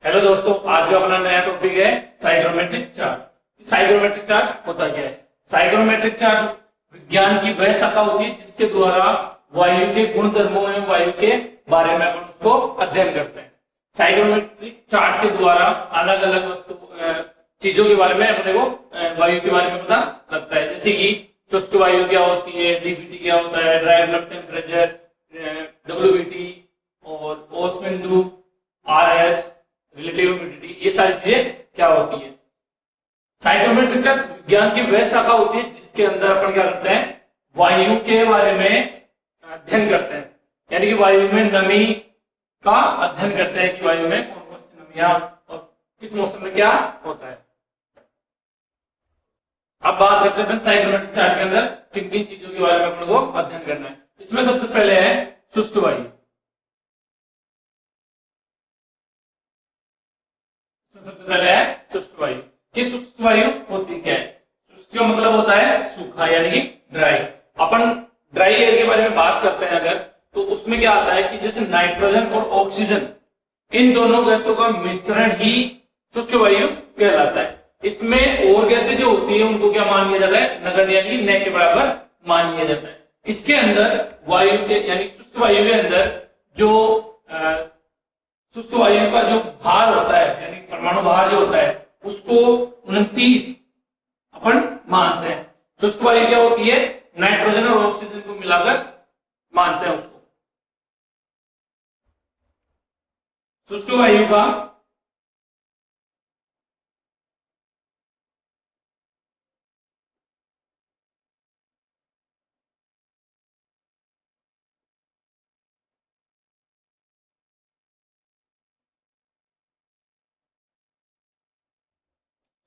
Hello दोस्तों, आज का अपना नया टॉपिक है साइक्रोमेट्रिक चार्ट। साइक्रोमेट्रिक चार्ट होता क्या है? साइक्रोमेट्रिक चार्ट विज्ञान की वह शाखा होती है जिसके द्वारा वायु के गुण धर्मों एवं वायु के बारे में अपन उसको अध्ययन करते हैं। साइक्रोमेट्रिक चार्ट के द्वारा अलग अलग वस्तु चीजों के बारे में अपने को वायु के बारे में पता लगता है, जैसे कि शुष्क वायु क्या होती है, डीबीटी क्या होता है, ड्राई बल्ब टेम्परेचर, डब्ल्यूबीटी और ओस बिंदु, आरएच, रिलेटिव ह्यूमिडिटी, ये सारी चीजें क्या होती है। साइक्रोमेट्रिक चार्ट विज्ञान की वह शाखा होती है जिसके अंदर अपन क्या करते हैं, वायु के बारे में अध्ययन करते हैं, यानी कि वायु में नमी का अध्ययन करते हैं कि वायु में कौन कौन सी नमियां और किस मौसम में क्या होता है। अब बात करते हैं साइक्रोमेट्रिक चार्ट के अंदर किन किन चीजों के बारे में अपन को अध्ययन करना है। इसमें सबसे पहले है शुष्क वायु। सबसे पहले है शुष्क वायु। कि शुष्क वायु होती क्या है? शुष्क का मतलब होता है सूखा, यानी कि ड्राई। अपन ड्राई एयर के बारे में बात करते हैं अगर, तो उसमें क्या आता है कि जैसे नाइट्रोजन और ऑक्सीजन, इन दोनों गैसों का मिश्रण ही शुष्क वायु कहलाता है। इसमें और गैसें जो होती है उनको क्या मान लिया जाता है? नगण्य, यानी न के बराबर मान लिया जाता है। इसके अंदर वायु के यानी शुष्क वायु के अंदर जो शुष्क वायु का जो भार होता है, यानी परमाणु भार जो होता है, उसको 29 अपन मानते हैं। शुष्क वायु क्या होती है? नाइट्रोजन और ऑक्सीजन को मिलाकर मानते हैं उसको। शुष्क वायु का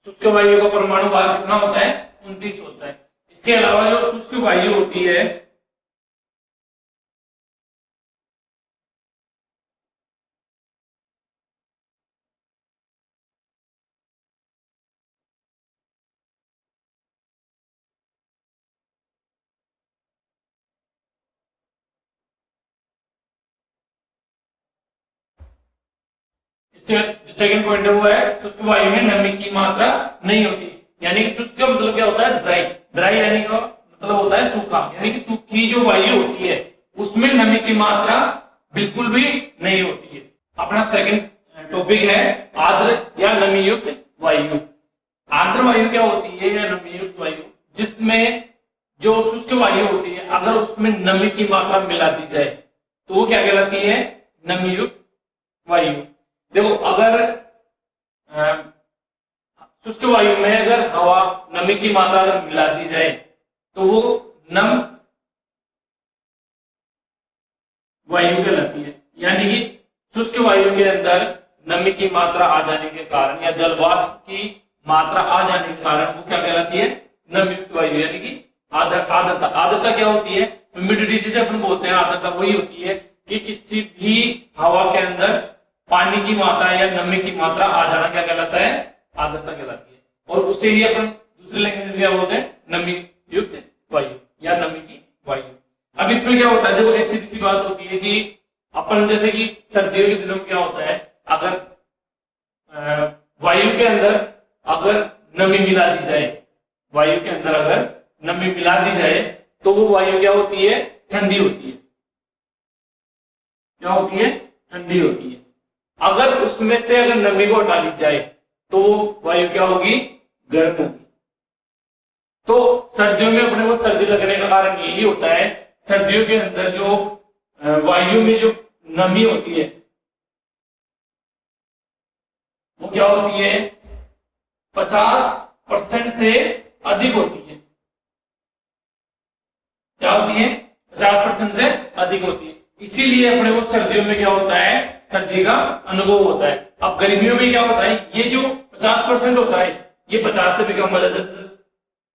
शुष्क वायु का परमाणु भार कितना होता है? 29 होता है। इसके अलावा जो शुष्क वायु होती है सेकंड पॉइंट है वो है शुष्क वायु में नमी की मात्रा नहीं होती, यानी कि शुष्क का मतलब क्या होता है? ड्राई। ड्राई यानी का मतलब होता है सूखा, यानी कि सूखी जो वायु होती है उसमें नमी की मात्रा बिल्कुल भी नहीं होती है। अपना सेकंड टॉपिक है आर्द्र या नमी युक्त वायु। आर्द्र वायु क्या होती है या नमी युक्त वायु? जिसमें जो शुष्क वायु होती है अगर उसमें नमी की मात्रा मिला दी जाए तो वो क्या कहलाती है? नमी युक्त वायु। देखो, अगर शुष्क वायु में अगर हवा नमी की मात्रा अगर मिला दी जाए तो वो नम वायु कहलाती है, यानी कि शुष्क वायु के अंदर नमी की मात्रा आ जाने के कारण या जलवाष्प की मात्रा आ जाने के कारण वो क्या कहलाती है? नमयुक्त वायु, यानी कि आर्द्रता। आर्द्रता क्या होती है? ह्यूमिडिटी जिसे अपन बोलते हैं, आर्द्रता वही होती है कि किसी भी हवा के अंदर पानी की मात्रा या नमी की मात्रा आ जाना क्या कहलाता है? आर्द्रता कहलाती है। और उसे ही अपन दूसरे लैंग्वेज में क्या बोलते हैं? नमी युक्त वायु या नमी की वायु। अब इसमें क्या होता है? देखो, एक सीधी सी बात होती है कि अपन जैसे कि सर्दियों के दिनों में क्या होता है, अगर वायु के अंदर अगर नमी मिला दी जाए, वायु के अंदर अगर नमी मिला दी जाए तो वो वायु क्या होती है? ठंडी होती है। क्या होती है? ठंडी होती है। अगर उसमें से अगर नमी को हटा ली जाए तो वायु क्या होगी? गर्म होगी। तो सर्दियों में अपने को सर्दी लगने का कारण यही होता है, सर्दियों के अंदर जो वायु में जो नमी होती है वो क्या होती है? 50% से अधिक होती है। क्या होती है? 50% से अधिक होती है। इसीलिए अपने को सर्दियों में क्या होता है? सर्दी का अनुभव होता है। अब गर्मियों में क्या होता है? ये जो 50% होता है ये 50 से भी कम हो जाता है,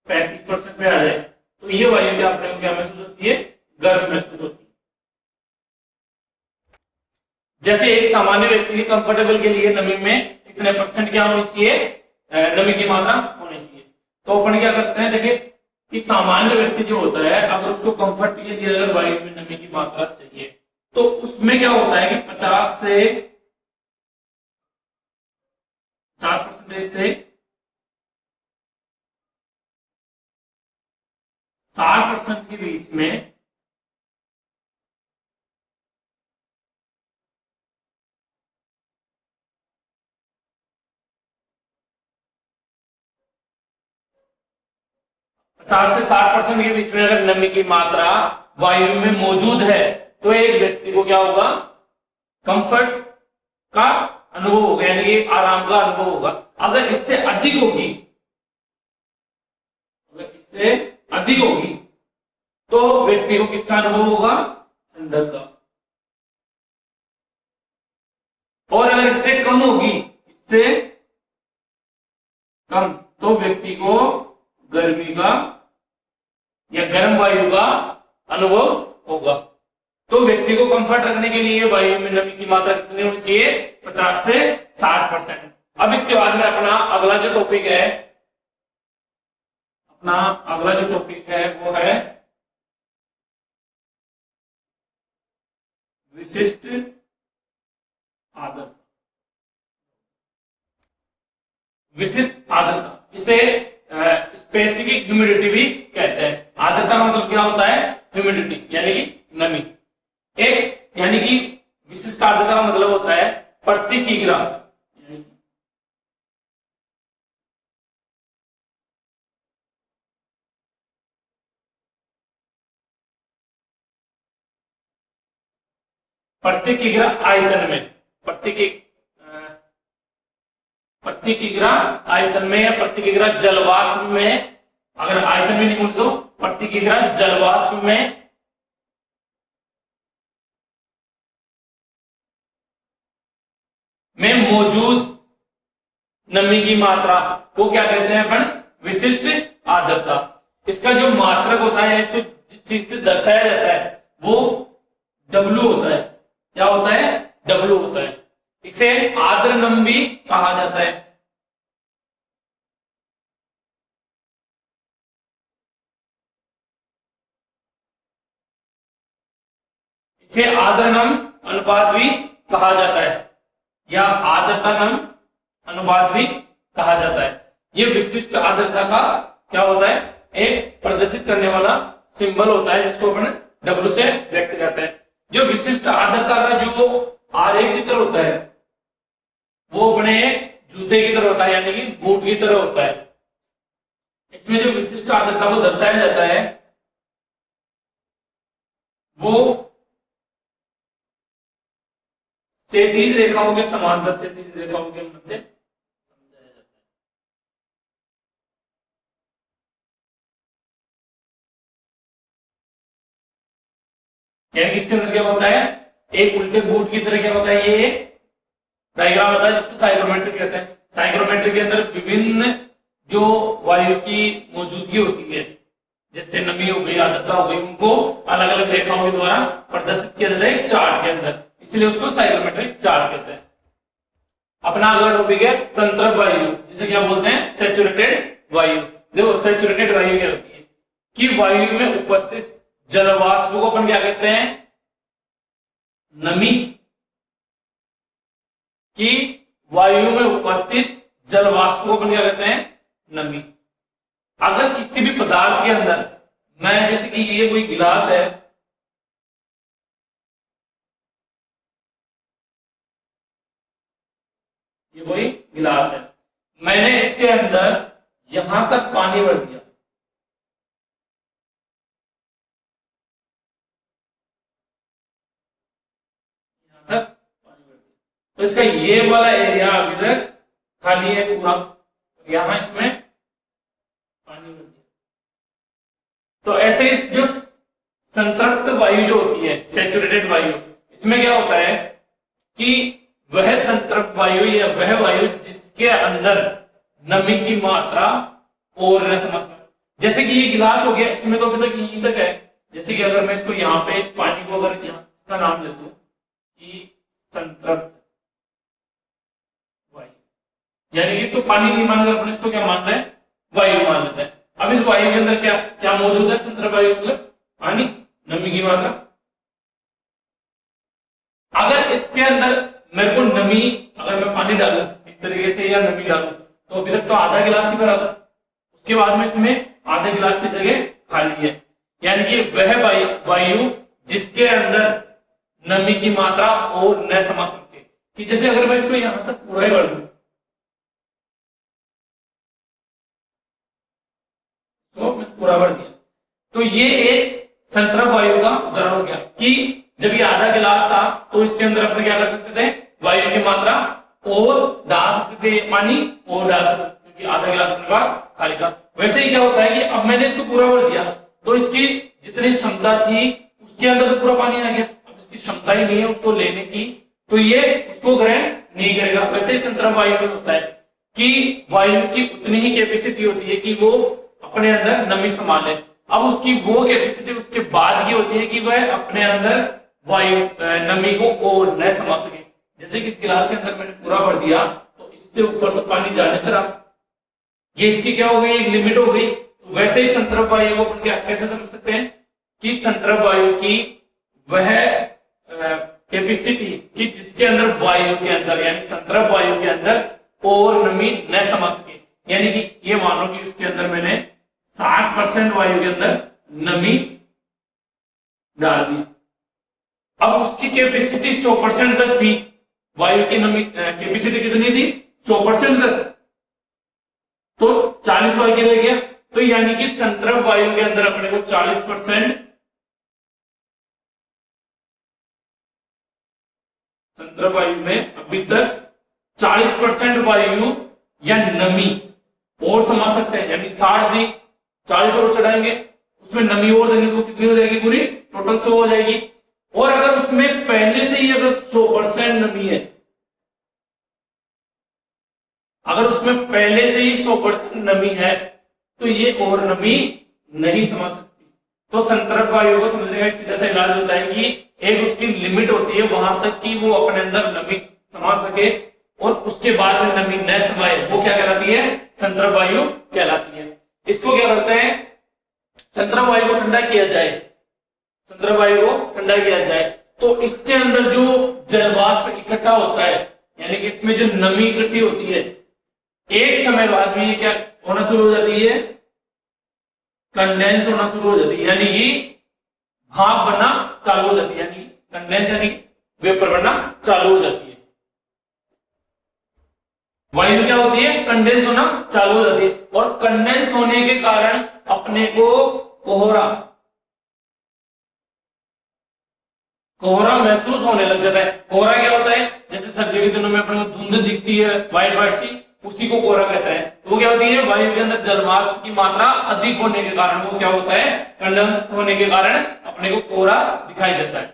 35% पे आ जाए तो ये वायु क्या अपने को क्या महसूस होती है? गर्म महसूस होती है। जैसे एक सामान्य व्यक्ति के कंफर्टेबल के लिए नमी में कितने परसेंट क्या होनी चाहिए? नमी की मात्रा होनी चाहिए। तो अपन क्या करते हैं, देखिए कि सामान्य व्यक्ति जो होता है अगर उसको कंफर्ट के लिए अगर वायु में नमी की मात्रा चाहिए तो उसमें क्या होता है कि 50 से परसेंटेज से 60% के बीच में पचास से 60% के बीच में अगर नमी की मात्रा वायु में मौजूद है तो एक व्यक्ति को क्या होगा, कंफर्ट का अनुभव होगा, यानी कि आराम का अनुभव होगा। अगर इससे अधिक होगी, तो व्यक्ति को किसका अनुभव होगा, ठंडक का। और अगर इससे कम होगी, तो व्यक्ति को गर्मी का या गर्म वायु का अनुभव होगा। तो व्यक्ति को कंफर्ट रखने के लिए वायु में नमी की मात्रा कितनी होनी चाहिए, 50 से 60%। अब इसके बाद में अपना अगला जो टॉपिक है वो है विशिष्ट आर्द्रता। विशिष्ट आर्द्रता, इसे स्पेसिफिक ह्यूमिडिटी भी कहते हैं। आर्द्रता का मतलब क्या होता है, ह्यूमिडिटी यानी कि नमी। एक यानी कि विशिष्ट आर्द्रता का मतलब होता है प्रति किग्रा, प्रति किग्रा आयतन में, प्रति किग्रा आयतन में या प्रति किग्रा जलवाष्प में। अगर आयतन में नहीं तो प्रति किग्रा जलवाष्प में मौजूद नमी की मात्रा को क्या कहते हैं अपन, विशिष्ट आर्द्रता। इसका जो मात्रक होता है, इसको जिस चीज से दर्शाया जाता है वो W होता है। क्या होता है, W होता है। इसे आर्द्र नम भी कहा जाता है। इसे आर्द्र नम अनुपात भी कहा जाता है या आर्द्रता नम अनुपात भी कहा जाता है। ये विशिष्ट आर्द्रता का क्या होता है, एक प्रदर्शित करने वाला सिंबल होता है जिसको अपन W से व्यक्त करते हैं। जो विशिष्ट आर्द्रता का जो आरेख चित्र होता है वो अपने जूते की तरह होता है, यानी कि बूट की तरह होता है। इसमें जो विशिष्ट आर्द्रता को दर्शाया जाता है वो क्षैतिज रेखाओं के समांतर, क्षैतिज रेखाओं के मध्य समझाया जाता है। यानी इसके अंदर क्या होता है, एक उल्टे बूट की तरह क्या होता है, ये डायग्राम होता है जिसको साइक्रोमेट्रिक कहते हैं। साइक्रोमेट्रिक के अंदर विभिन्न जो वायु की मौजूदगी होती है, जैसे नमी हो गई, आर्द्रता हो गई, उनको अलग अलग रेखाओं के द्वारा प्रदर्शित किया जाता है एक चार्ट के अंदर, इसलिए उसको साइक्रोमेट्रिक चार्ट कहते हैं। अपना अगला टॉपिक है संतृप्त वायु, जिसे क्या बोलते हैं, सैचुरेटेड वायु। देखो सैचुरेटेड वायु क्या होती है कि वायु में उपस्थित जलवाष्प को अपन क्या कहते हैं, नमी। कि वायु में उपस्थित जलवाष्प को अपन क्या कहते हैं, नमी। अगर किसी भी पदार्थ के अंदर, मैं जैसे कि ये कोई गिलास है, ये कोई गिलास है, मैंने इसके अंदर यहां तक पानी भर दिया, यहां तक पानी भर दिया, तो इसका ये वाला एरिया अभी तक खाली है पूरा, यहां इसमें पानी भर दिया। तो ऐसे जो संतृप्त वायु जो होती है, सैचुरेटेड वायु, इसमें क्या होता है कि वह संतृप्त वायु या वह वायु जिसके अंदर नमी की मात्रा और जैसे कि ये गिलास हो गया, इसमें तो अभी तक यहीं तक है। जैसे कि अगर मैं इसको यहाँ पे इस पानी को अगर यहाँ इसका नाम ले दूं कि संतृप्त वायु, यानी कि इसको पानी नहीं मानकर अपन इसको क्या मान रहे हैं, वायु मान लेते हैं। अब इस वायु के अंदर क्या क्या मौजूद है, संतृप्त वायु मतलब पानी, नमी की मात्रा। अगर इसके अंदर मेरे को नमी, अगर मैं पानी डालूं एक तरीके से या नमी डालूं, तो अभी तक तो आधा गिलास ही भरा था, उसके बाद में इसमें आधे गिलास की जगह खाली है, यानी कि वह वायु जिसके अंदर नमी की मात्रा और न समा सके। कि जैसे अगर मैं इसको यहां तक पूरा ही भर दूं, तो मैं पूरा भर दिया, तो ये एक संतृप्त वायु का उदाहरण हो गया कि जब ये आधा गिलास था तो इसके अंदर अपने क्या कर सकते थे, वायु की मात्रा और डाल सकते थे, पानी और डाल सकते थे, क्योंकि आधा गिलास अपने पास खाली था। वैसे ही क्या होता है कि अब मैंने इसको पूरा भर दिया, तो इसकी जितनी क्षमता थी उसके अंदर तो पूरा पानी आ गया, अब इसकी क्षमता ही नहीं है उसको लेने की, तो ये उसको ग्रहण नहीं करेगा। वैसे ही संतृप्त वायु में होता है कि वायु की उतनी ही कैपेसिटी होती है कि वो अपने अंदर नमी समा ले, अब उसकी वो कैपेसिटी उसके बाद की होती है कि वह अपने अंदर वायु नमी को और न समा सके। जैसे कि इस गिलास के अंदर मैंने पूरा भर दिया, तो इससे ऊपर तो पानी जा नहीं सकता, ये इसकी क्या हो गई, एक लिमिट हो गई। तो वैसे ही संतृप्त वायु को अपन क्या कैसे समझ सकते हैं कि संतृप्त वायु की वह कैपेसिटी कि जिसके अंदर वायु के अंदर यानी संतृप्त वायु के अंदर और नमी न समा सके, यानी कि ये मानो कि उसके अंदर मैंने 60% वायु के अंदर नमी डाल दी, अब उसकी कैपेसिटी 100% तक थी, वायु की नमी कैपेसिटी कितनी थी, 100% तक, तो 40 वायु रह गया, तो यानी कि संतृप्त वायु के अंदर अपने को 40%, संतृप्त वायु में अभी तक 40% वायु या नमी और समा सकते हैं, यानी 60 दी, 40 और चढ़ाएंगे, उसमें नमी और देंगे तो कितनी हो जाएगी, पूरी टोटल 100 हो जाएगी। और अगर उसमें पहले से ही अगर 100% नमी है, अगर उसमें पहले से ही 100% नमी है, तो ये और नमी नहीं समा सकती। तो संतृप्त वायु को समझने का एक सीधा सा इलाज होता है कि एक उसकी लिमिट होती है वहां तक कि वो अपने अंदर नमी समा सके, और उसके बाद में नमी न समाये, वो क्या कहलाती है, संतृप्त वायु कहलाती है। इसको क्या करते हैं, संतृप्त वायु को ठंडा किया जाए, संतृप्त वायु को ठंडा किया जाए, तो इसके अंदर जो जलवाष्प इकट्ठा होता है, यानी कि इसमें जो नमी इकट्ठी होती है, एक समय बाद में ये क्या होना शुरू हो जाती है, कंडेंस होना शुरू हो जाती है, यानी कि भाप बनना चालू हो जाती है, यानी कंडेंस यानी वेपर बनना चालू हो जाती है। वायु क्या होती है, कंडेंस होना चालू हो जाती है, और कंडेंस होने के कारण अपने को कोहरा महसूस होने लग जाता है। कोहरा क्या होता है, जैसे सर्दियों के दिनों में अपने को धुंध दिखती है व्हाइट व्हाइट सी, उसी को कोहरा कहता है। तो वो क्या होती है, वायु के अंदर जलवाष्प की मात्रा अधिक होने के कारण वो क्या होता है, कंडेंस होने के कारण अपने को कोहरा दिखाई देता है।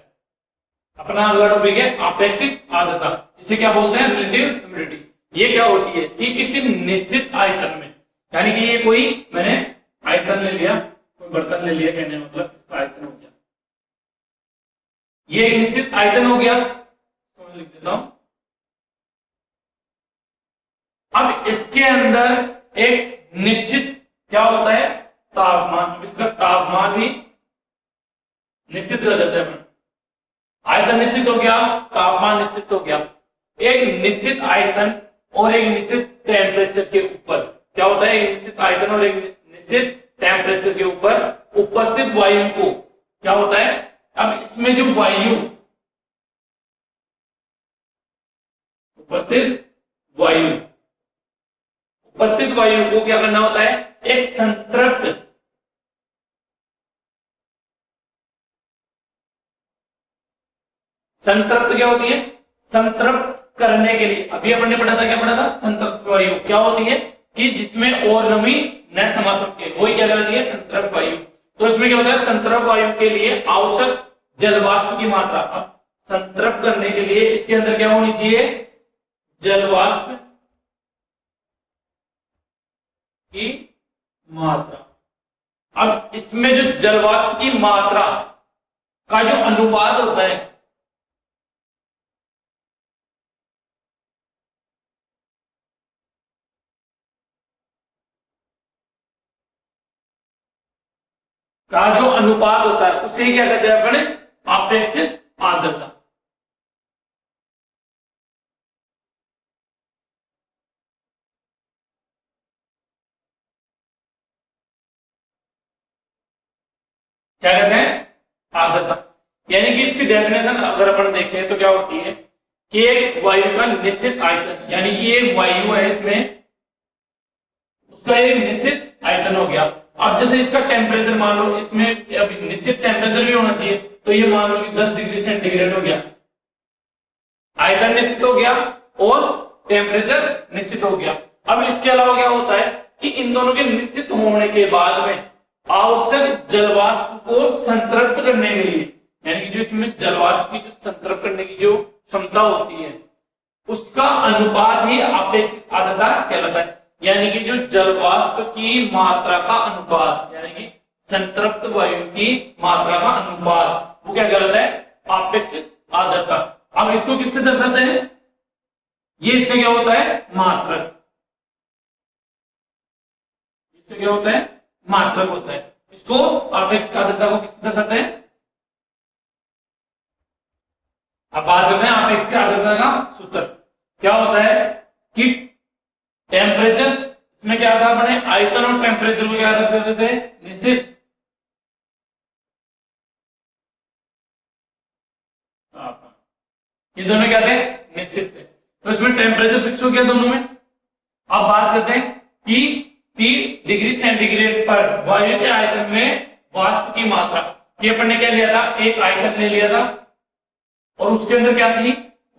अपना अगला टॉपिक है आपेक्षिक आर्द्रता, इसे क्या बोलते हैं, रिलेटिव ह्यूमिडिटी। ये क्या होती है कि किसी निश्चित आयतन में, यानी कि ये कोई मैंने आयतन ले लिया, कोई बर्तन ले लिया, कहने मतलब इसका आयतन हो गया, ये एक निश्चित आयतन हो गया, तो मैं लिख देता हूं। अब इसके अंदर एक निश्चित क्या होता है, तापमान, इसका तापमान भी निश्चित कर देते हैं। आयतन निश्चित हो गया, तापमान निश्चित हो गया। एक निश्चित आयतन और एक निश्चित टेम्परेचर के ऊपर क्या होता है, एक निश्चित आयतन और एक निश्चित टेम्परेचर के ऊपर उपस्थित वायु को क्या होता है, अब इसमें जो वायु उपस्थित वायु को क्या करना होता है, एक संतृप्त क्या होती है, संतृप्त करने के लिए, अभी अपन ने पढ़ा था, क्या पढ़ा था, संतृप्त वायु क्या होती है कि जिसमें और नमी न समा सके, वही क्या कहलाती है, संतृप्त वायु। तो इसमें क्या होता है, संतृप्त वायु के लिए आवश्यक जलवाष्प की मात्रा, अब संतृप्त करने के लिए इसके अंदर क्या होनी चाहिए, जलवाष्प की मात्रा। अब इसमें जो जलवाष्प की मात्रा का जो अनुपात होता है, का जो अनुपात होता है उसे क्या कहते हैं अपने, आपेक्षिक आर्द्रता। क्या कहते हैं, आर्द्रता। यानी कि इसकी डेफिनेशन अगर अपन देखें तो क्या होती है कि एक वायु का निश्चित आयतन, यानी कि एक वायु है, इसमें उसका एक निश्चित आयतन हो गया। अब जैसे इसका टेम्परेचर मान लो, इसमें अभी निश्चित टेम्परेचर भी होना चाहिए, तो ये मान लो कि 10 डिग्री सेंटीग्रेड हो गया, आयतन निश्चित हो गया और टेम्परेचर निश्चित हो गया। अब इसके अलावा क्या होता है कि इन दोनों के निश्चित होने के बाद में आवश्यक जलवाष्प को संतृप्त करने के लिए, यानी कि जो इसमें जलवाष्प की जो संतृप्त करने की जो क्षमता होती है, उसका अनुपात ही आपेक्षिक आर्द्रता कहलाता है। यानी कि जो जलवाष्प की मात्रा का अनुपात, यानी कि संतृप्त वायु की मात्रा का अनुपात, वो क्या कहलाता है, आपेक्षिक आर्द्रता। अब इसको किससे दर्शाते हैं, ये इसका क्या होता है, मात्रक। इससे क्या होता है, मात्रक होता है। इसको आपेक्षिक आर्द्रता को किससे दर्शाते हैं। अब बात करते हैं आपेक्षिक आर्द्रता का सूत्र। क्या होता है कि टेम्परेचर, इसमें क्या था अपने, आयतन और टेम्परेचर को क्या रखते थे, निश्चित। ये दोनों क्या थे, निश्चित थे। तो इसमें टेम्परेचर फिक्स हो गया दोनों में। अब बात करते हैं कि 3 डिग्री सेंटीग्रेड पर वायु के आयतन में वाष्प की मात्रा, कि अपन ने क्या लिया था, एक आयतन ले लिया था और उसके अंदर क्या थी,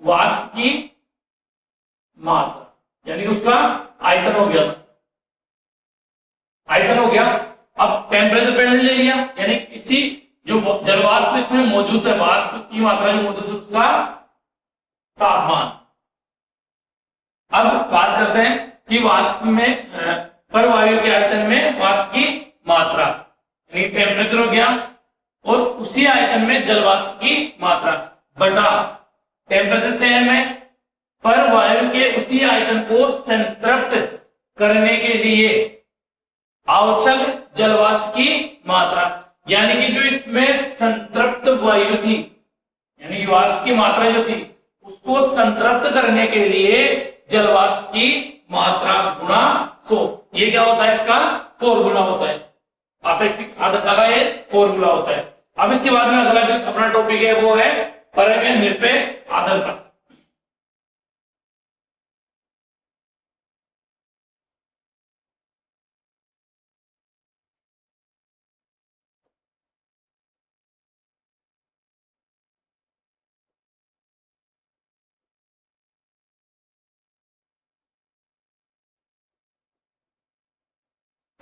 वाष्प की मात्रा, यानी कि उसका आयतन हो गया, आयतन हो गया। अब टेम्परेचर पहले ले लिया, यानी इसी जो जलवाष्प इसमें मौजूद है, वाष्प की मात्रा जो मौजूद है, उसका तापमान। अब बात करते हैं कि वाष्प में पर वायु के आयतन में वाष्प की मात्रा, यानी टेम्परेचर हो गया और उसी आयतन में जलवाष्प की मात्रा बटा टेम्परेचर सेम है, पर वायु के उसी आयतन को संतृप्त करने के लिए आवश्यक जलवाष्प की मात्रा, यानी कि जो इसमें संतृप्त वायु थी, यानी कि वाष्प की मात्रा जो थी, उसको संतृप्त करने के लिए जलवाष्प की मात्रा गुणा 100। ये क्या होता है, इसका फॉर्मूला होता है, आपेक्षिक आर्द्रता का ये फॉर्मूला होता है। अब इसके बाद में अगला जो अपना टॉपिक है वो है परम निरपेक्ष आर्द्रता।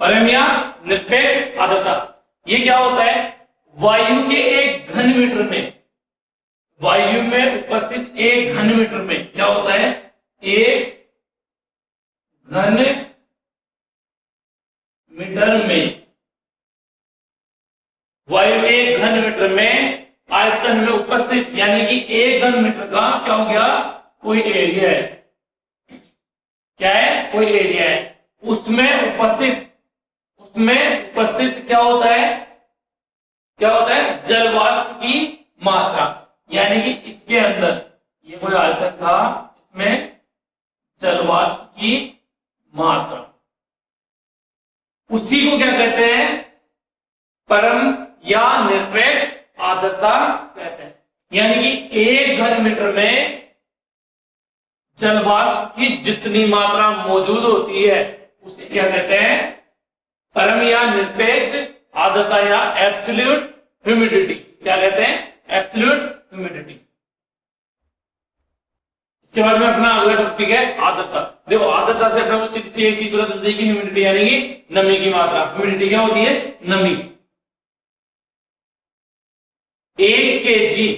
परम या निरपेक्ष आर्द्रता, ये क्या होता है, वायु के एक घन मीटर में, वायु में उपस्थित एक घन मीटर में क्या होता है, एक घन मीटर में, वायु के एक घन मीटर में आयतन में उपस्थित, यानी कि एक घन मीटर का क्या हो गया, कोई एरिया है, क्या है, कोई एरिया है, उसमें उपस्थित क्या होता है, क्या होता है, जलवाष्प की मात्रा, यानी कि इसके अंदर ये कोई आयतन था, इसमें जलवाष्प की मात्रा, उसी को क्या कहते हैं, परम या निरपेक्ष आर्द्रता कहते हैं। यानी कि एक घन मीटर में जलवाष्प की जितनी मात्रा मौजूद होती है उसे क्या कहते हैं, परम या निरपेक्ष आर्द्रता या एब्सोल्यूट ह्यूमिडिटी। क्या कहते हैं, एब्सोल्यूट ह्यूमिडिटी। इसके बाद में अपना अगला टॉपिक है आर्द्रता। देखो आर्द्रता से अपने को सीधी सी एक चीज पता चलती है कि ह्यूमिडिटी यानी कि नमी की मात्रा। ह्यूमिडिटी क्या होती है, नमी। 1 kg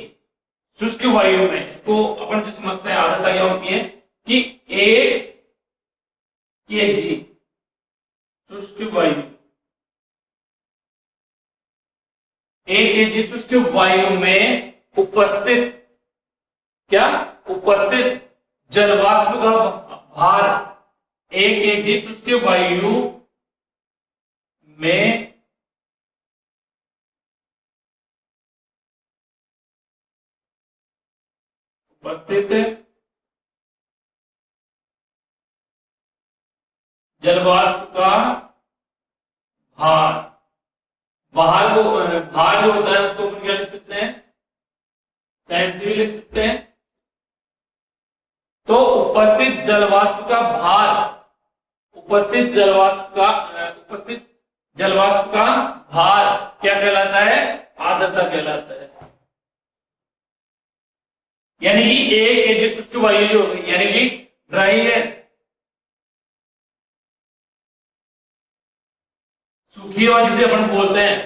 शुष्क वायु में, इसको अपन जो समझते हैं आर्द्रता क्या होती है कि 1 kg शुष्क वायु, 1 kg शुष्क वायु में उपस्थित क्या, उपस्थित जलवाष्प का भार, 1 kg शुष्क वायु में उपस्थित जलवाष्प का भार भार जो होता है उसको अपन क्या लिख सकते हैं, 73 लिख सकते हैं। तो उपस्थित जलवाष्प का भार, उपस्थित जलवाष्प का भार क्या कहलाता है, आर्द्रता कहलाता है। यानी कि 1 kg शुष्क वायु जो होगी, यानी कि ड्राई है, सूखी हवा जिसे अपन बोलते हैं,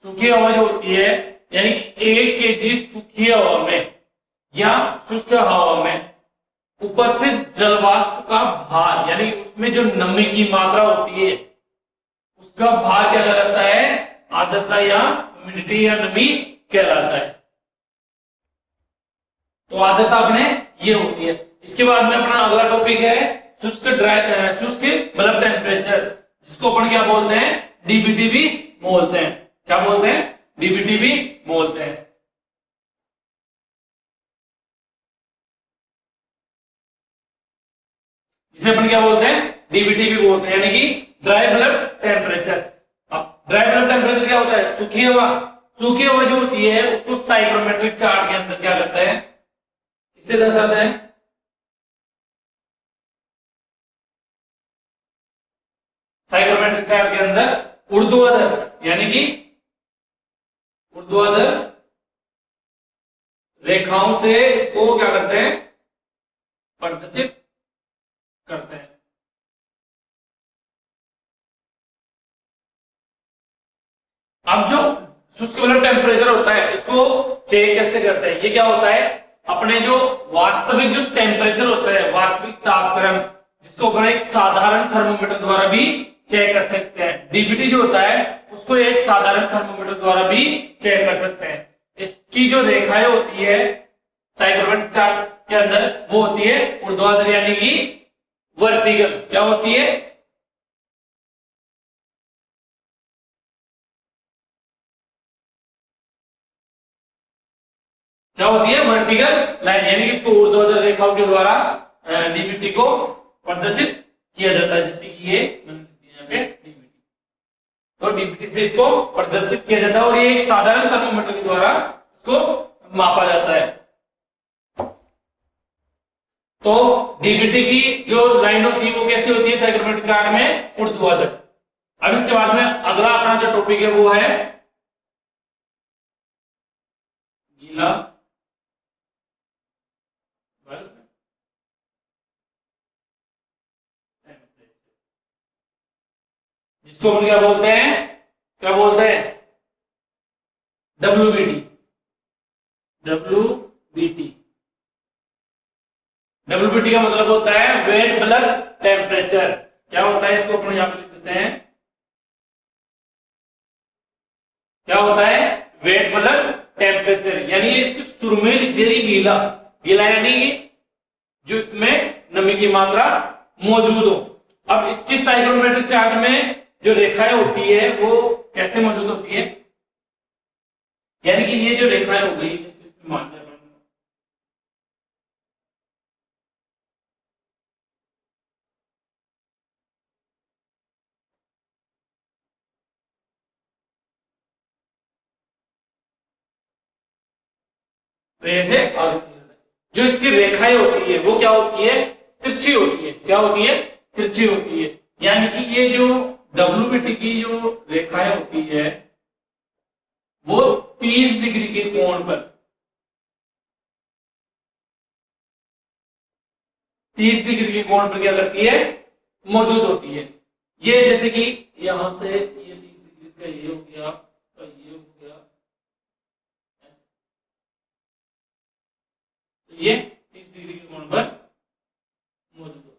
सूखी हवा जो होती है, यानी 1 kg सूखी हवा में या शुष्क हवा में उपस्थित जलवाष्प का भार, यानी उसमें जो नमी की मात्रा होती है उसका भार क्या कहलाता है, आर्द्रता या ह्यूमिडिटी या नमी कहलाता है। तो आर्द्रता अपने ये होती है। इसके बाद में अपना अगला टॉपिक है शुष्क बल्ब टेम्परेचर, जिसको अपन क्या बोलते हैं, डीबीटी भी बोलते हैं। क्या बोलते हैं, डीबीटी भी बोलते हैं। जिसे अपन क्या बोलते हैं, डीबीटी भी बोलते हैं, यानी कि ड्राई बल्ब टेम्परेचर। अब ड्राई बल्ब टेम्परेचर क्या होता है, सूखी हवा, सूखी हवा जो होती है उसको साइक्रोमेट्रिक चार्ट के अंदर क्या करते हैं, किससे दर्शाते हैं, साइक्रोमेट्रिक चार्ट के अंदर ऊर्ध्वाधर, यानी कि ऊर्ध्वाधर रेखाओं से इसको क्या करते हैं, प्रदर्शित करते हैं। अब जो शुष्क बल्ब टेम्परेचर होता है इसको चेक कैसे करते हैं, ये क्या होता है, अपने जो वास्तविक जो टेम्परेचर होता है, वास्तविक तापक्रम, जिसको अपन एक साधारण थर्मोमीटर द्वारा भी चेक कर सकते हैं। डीबीटी जो होता है उसको एक साधारण थर्मोमीटर द्वारा भी चेक कर सकते हैं। इसकी जो रेखाएं होती है साइक्रोमेट्रिक चार्ट के अंदर वो होती है ऊर्ध्वाधर, यानी कि वर्टिकल। क्या होती है, क्या होती है, वर्टिकल लाइन, यानी कि इसको ऊर्ध्वाधर रेखाओं के द्वारा डीबीटी को प्रदर्शित किया जाता है। जैसे कि ये यहाँ पे डीबीटी, तो डीबीटी से इसको प्रदर्शित किया जाता है और ये एक साधारण थर्मोमीटर के द्वारा इसको मापा जाता है। तो डीबीटी की जो लाइन होती है वो कैसी होती है, साइक्रोमेट्रिक चार्ट में ऊर्ध्वाधर। अब इसके बाद में अगला अपना जो टॉपिक है वो है गीला बल्ब टेम्परेचर, जिसको हम क्या बोलते हैं, क्या बोलते हैं, डब्ल्यूबीटी। डब्ल्यूबीटी डब्ल्यूबीटी का मतलब होता है वेट बल्ब टेम्परेचर। क्या होता है, इसको अपन यहां पर लिख देते हैं, क्या होता है, वेट बल्ब टेम्परेचर, यानी इसके शुरू में लिख दे रही गीला, गीला यानी कि जो इसमें नमी की मात्रा मौजूद हो। अब इसकी साइक्रोमेट्रिक चार्ट में जो रेखाएं होती है वो कैसे मौजूद होती है, यानी कि ये जो रेखाएं हो गई, मान लें तो ऐसे, जो इसकी रेखाएं होती है वो क्या होती है, तिरछी होती है। क्या होती है, तिरछी होती है। यानी कि ये जो डब्ल्यूबीटी की जो रेखाएं होती है वो 30 डिग्री के कोण पर, 30 डिग्री के कोण पर क्या करती है, मौजूद होती है। ये जैसे कि यहां से ये 30 डिग्री का ये हो गया, तो ये हो गया, तो ये 30 डिग्री के कोण पर मौजूद होती है।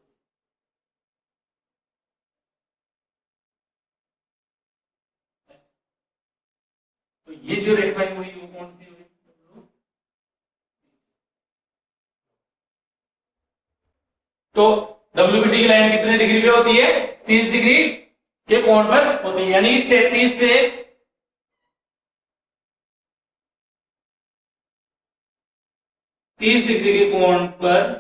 तो ये जो रेखाएं हुई वो कौन सी हुई, तो डब्ल्यूबीटी की लाइन कितने डिग्री पे होती है, 30 डिग्री के कोण पर होती है। यानी 30 से 30 डिग्री के कोण पर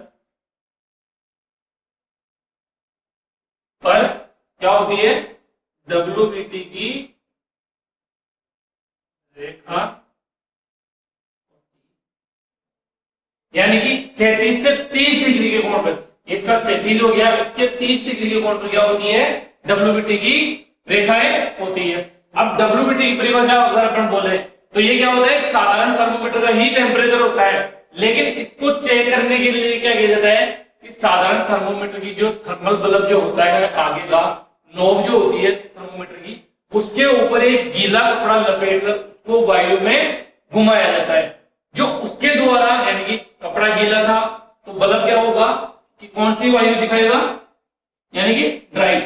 क्या होती है, डब्ल्यूबीटी की रेखा, यानी कि 37 से 30 डिग्री के कोण पर, इसका 37 हो गया, इसके 30 डिग्री के कोण पर क्या होती है, WBT की रेखाएं होती है। अब WBT की परिभाषा अगर अपन बोले तो ये क्या होता है, साधारण थर्मोमीटर का ही टेम्परेचर होता है, लेकिन इसको चेक करने के लिए क्या किया जाता है कि साधारण थर्मोमीटर की जो थर्मल बल्ब जो होता है, आगे का नोब जो होती है थर्मोमीटर की, उसके ऊपर एक गीला कपड़ा लपेटकर उसको वायु में घुमाया जाता है, जो उसके द्वारा, यानी कि कपड़ा गीला था तो बल्ब क्या होगा कि कौन सी वायु दिखाएगा, यानी कि ड्राई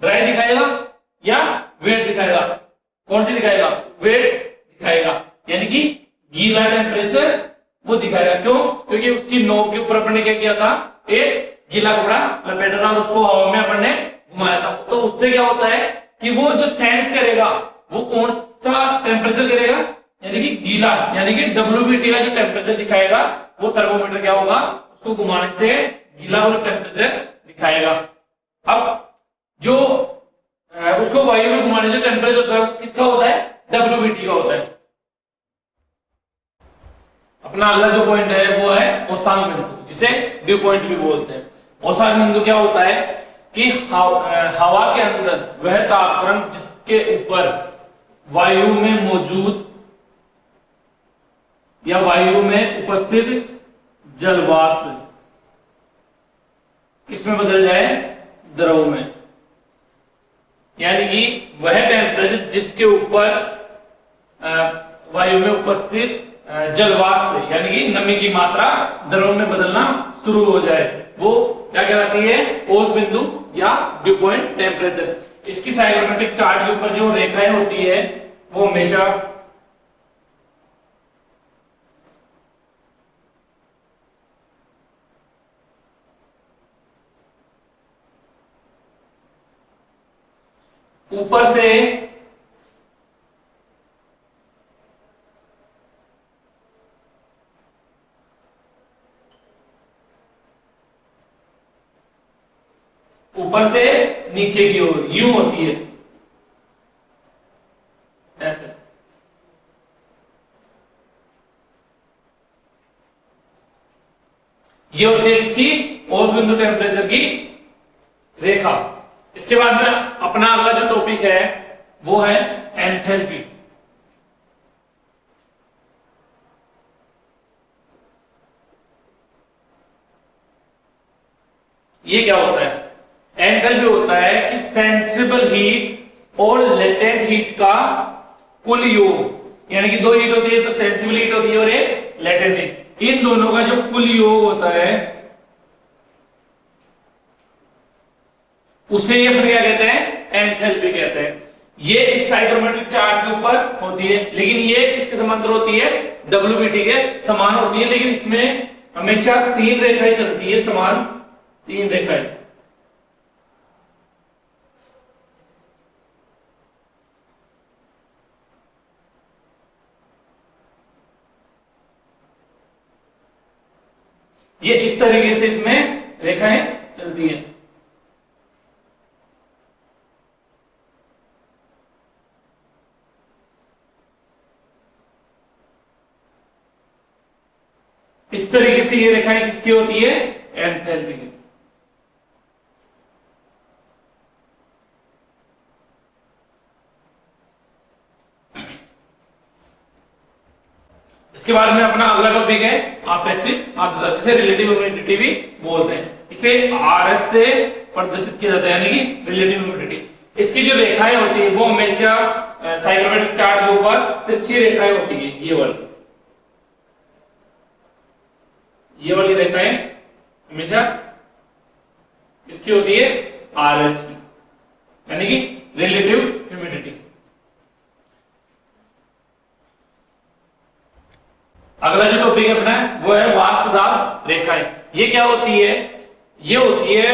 ड्राई दिखाएगा या वेट दिखाएगा, कौन सी दिखाएगा, वेट दिखाएगा, यानी कि गीला टेम्परेचर वो दिखाएगा। क्यों, क्योंकि उसकी नोक के ऊपर अपन ने क्या किया था, एक गीला कपड़ा लपेटा था और उसको हवा में अपन ने घुमाया था, तो उससे क्या होता है कि वो जो सेंस करेगा वो कौन सा टेम्परेचर करेगा, यानी कि गीला, यानी कि WBT का जो टेम्परेचर दिखाएगा वो थर्मोमीटर क्या होगा, उसको घुमाने से गीला वाला टेम्परेचर दिखाएगा। अब जो उसको वायु में घुमाने से टेम्परेचर होता है वो किसका होता है, WBT का होता है। अपना अगला जो पॉइंट है वो है औसांक बिंदु, जिसे ड्यू पॉइंट भी बोलते हैं। औसांक बिंदु क्या होता है कि हवा के अंदर वह तापक्रम जिसके ऊपर वायु में मौजूद या वायु में उपस्थित जलवाष्प किसमें बदल जाए, द्रव में, यानी कि वह टेम्परेचर जिसके ऊपर वायु में उपस्थित जलवाष्प यानी कि नमी की मात्रा द्रव में बदलना शुरू हो जाए, वो क्या कहलाती है, औस बिंदु या ड्यू पॉइंट टेम्परेचर। इसकी साइक्रोमेट्रिक चार्ट के ऊपर जो रेखाएं होती है वो हमेशा ऊपर से नीचे की ओर यूं होती है, ऐसे। ये होती है इसकी औसत बिंदु टेम्परेचर की रेखा। इसके बाद में अपना अगला जो टॉपिक है वो है एंथैल्पी। ये क्या होता है, एंथैल्पी होता है कि सेंसिबल हीट और लेटेंट हीट का कुल योग, यानी कि दो हीट होती है, तो सेंसिबल हीट होती है और एक लेटेंट हीट, इन दोनों का जो कुल योग होता है उसे ये अपने क्या कहते हैं, एंथैल्पी कहते हैं। ये इस साइक्रोमेट्रिक चार्ट के ऊपर होती है, लेकिन ये किसके समांतर होती है, WBT के समान होती है, लेकिन इसमें हमेशा तीन रेखाएं चलती है, समान तीन रेखाएं। ये इस तरीके से इसमें रेखाएं चलती हैं। इस तरीके से ये रेखाएं किसकी होती है, एंथैल्पी की। इसके बाद में अपना अगला टॉपिक है आपेक्षिक आर्द्रता, जिसे रिलेटिव ह्यूमिडिटी भी बोलते हैं। इसे RS से प्रदर्शित किया जाता है, यानी कि रिलेटिव ह्यूमिडिटी। इसकी जो रेखाएं होती है वो हमेशा साइक्रोमेट्रिक चार्ट के ऊपर तिरछी रेखाएं होती है, ये वाली रेखाएं हमेशा इसकी होती है RH की, यानी कि रिलेटिव ह्यूमिडिटी। अगला जो टॉपिक अपना है वो है वाष्प दाब रेखाएं। ये क्या होती है, ये होती है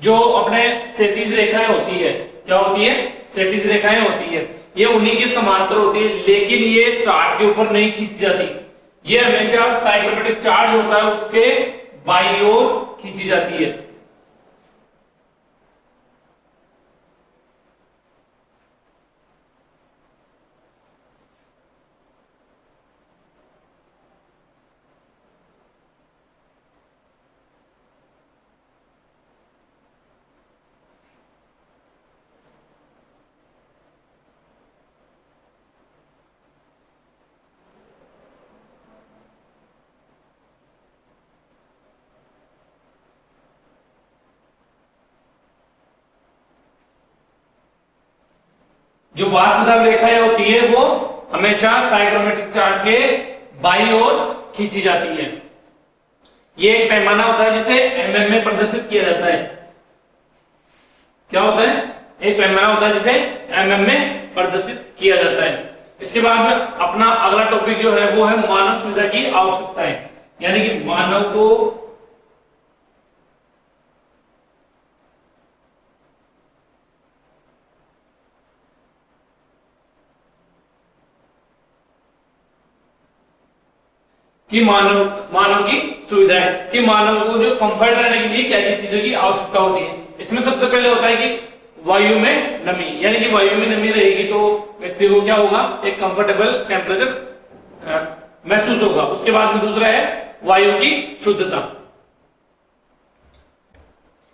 जो अपने क्षैतिज रेखाएं होती है, क्या होती है, क्षैतिज रेखाएं होती है, ये उन्हीं के समांतर होती है, लेकिन ये चार्ट के ऊपर नहीं खींची जाती, ये हमेशा साइक्रोमेट्रिक चार्ट होता है उसके बाईं ओर खींची जाती है। जो वाष्पदाब रेखाएं होती है वो हमेशा साइक्रोमेट्रिक चार्ट के बाईं ओर खींची जाती है। ये एक पैमाना होता है जिसे एमएम में प्रदर्शित किया जाता है। क्या होता है? एक पैमाना होता है जिसे एमएम में प्रदर्शित किया जाता है। इसके बाद में अपना अगला टॉपिक जो है वो है मानव सुविधा की आवश्यकताएं, यानी कि मानव को मानव की सुविधाएं, कि मानव को जो कंफर्ट रहने के लिए क्या क्या चीजों की आवश्यकता होती है। इसमें सबसे पहले होता है कि वायु में नमी, यानी कि वायु में नमी रहेगी तो व्यक्ति को क्या होगा, एक कंफर्टेबल टेम्परेचर महसूस होगा। उसके बाद में दूसरा है वायु की शुद्धता।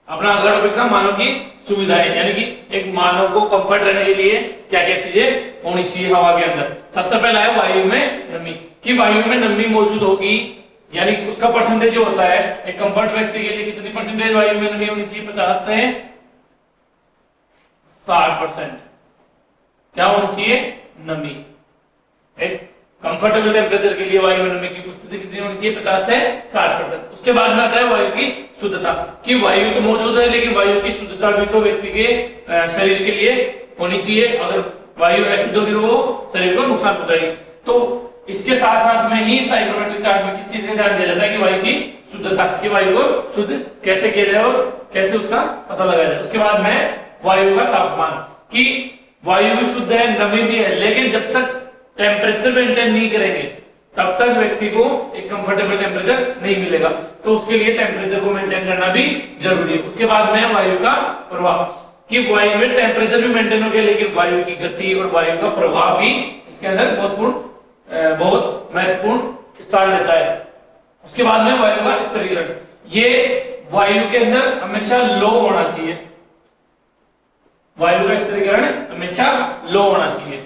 अपना अगला टॉपिक था मानव की सुविधाएं, यानी कि एक मानव को कंफर्ट रहने के लिए क्या क्या चीजें होनी चाहिए हवा के अंदर। सबसे पहला है वायु में नमी, कि वायु में नमी मौजूद होगी, यानी उसका परसेंटेज जो होता है एक कंफर्ट व्यक्ति के लिए कितनी परसेंटेज वायु में नमी होनी चाहिए, 50 से 60%। क्या होनी चाहिए? नमी। एक कंफर्टेबल टेम्परेचर के लिए वायु में नमी की उपस्थिति कितनी होनी चाहिए, 50 से 60%। उसके बाद में आता है वायु की शुद्धता, कि वायु तो मौजूद है लेकिन वायु की शुद्धता भी तो व्यक्ति के शरीर के लिए होनी चाहिए। अगर वायु अशुद्ध होगी तो वो शरीर को नुकसान पहुंचाएगी। तो इसके साथ साथ में ही साइक्रोमेट्रिक चार्ट में किस चीज का ध्यान दिया जाता है कि वायु की शुद्धता, कि वायु को शुद्ध कैसे किया जाए और कैसे उसका पता लगाया जाए। उसके बाद में वायु का तापमान, कि वायु भी शुद्ध है, नमी भी है, लेकिन जब तक टेम्परेचर मेंटेन नहीं करेंगे तब तक व्यक्ति को एक कंफर्टेबल टेम्परेचर नहीं मिलेगा। तो उसके लिए टेम्परेचर को मेंटेन करना भी जरूरी है। उसके बाद में वायु का प्रवाह, कि वायु में टेम्परेचर भी मेंटेन हो गया लेकिन वायु की गति और वायु का प्रवाह भी इसके अंदर बहुत महत्वपूर्ण स्थान लेता है। उसके बाद में वायु का स्तरीकरण, ये वायु के अंदर हमेशा लो होना चाहिए, वायु का स्तरीकरण हमेशा लो होना चाहिए।